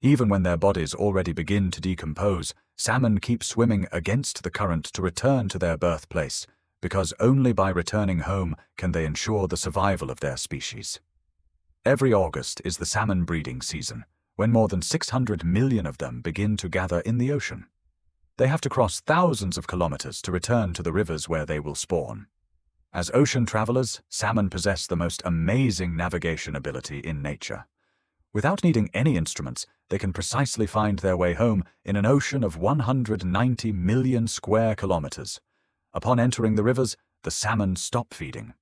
Even when their bodies already begin to decompose, salmon keep swimming against the current to return to their birthplace, because only by returning home can they ensure the survival of their species. Every August is the salmon breeding season, when more than 600 million of them begin to gather in the ocean. They have to cross thousands of kilometers to return to the rivers where they will spawn. As ocean travelers, salmon possess the most amazing navigation ability in nature. Without needing any instruments, they can precisely find their way home in an ocean of 190 million square kilometers. Upon entering the rivers, the salmon stop feeding.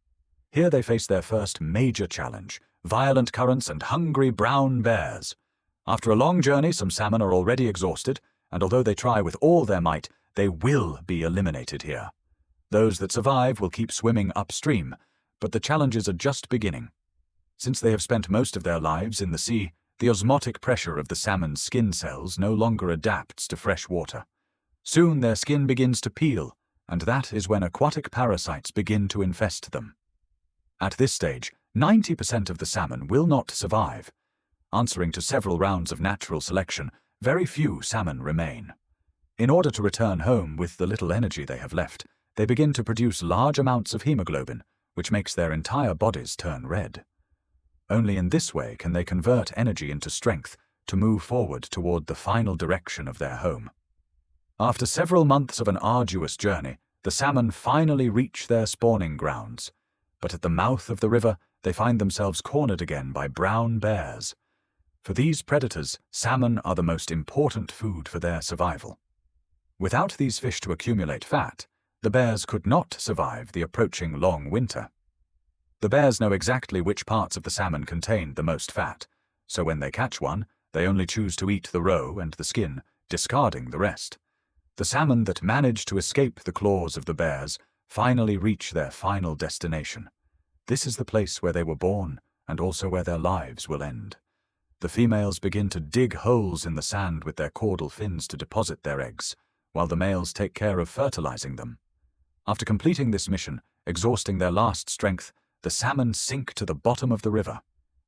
Here they face their first major challenge: violent currents and hungry brown bears. After a long journey, some salmon are already exhausted, and although they try with all their might, they will be eliminated here. Those that survive will keep swimming upstream, but the challenges are just beginning. Since they have spent most of their lives in the sea, the osmotic pressure of the salmon's skin cells no longer adapts to fresh water. Soon their skin begins to peel, and that is when aquatic parasites begin to infest them. At this stage, 90% of the salmon will not survive. Answering to several rounds of natural selection, very few salmon remain. In order to return home with the little energy they have left, they begin to produce large amounts of hemoglobin, which makes their entire bodies turn red. Only in this way can they convert energy into strength to move forward toward the final direction of their home. After several months of an arduous journey, the salmon finally reach their spawning grounds. But at the mouth of the river, they find themselves cornered again by brown bears. For these predators, salmon are the most important food for their survival. Without these fish to accumulate fat, the bears could not survive the approaching long winter. The bears know exactly which parts of the salmon contain the most fat, so when they catch one, they only choose to eat the roe and the skin, discarding the rest. The salmon that manage to escape the claws of the bears finally reach their final destination. This is the place where they were born, and also where their lives will end. The females begin to dig holes in the sand with their caudal fins to deposit their eggs, while the males take care of fertilizing them. After completing this mission, exhausting their last strength, the salmon sink to the bottom of the river.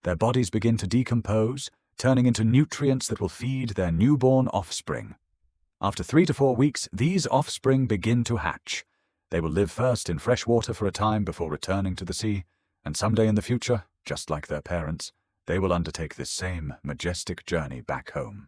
Their bodies begin to decompose, turning into nutrients that will feed their newborn offspring. After 3 to 4 weeks, these offspring begin to hatch. They will live first in fresh water for a time before returning to the sea, and someday in the future, just like their parents, they will undertake this same majestic journey back home.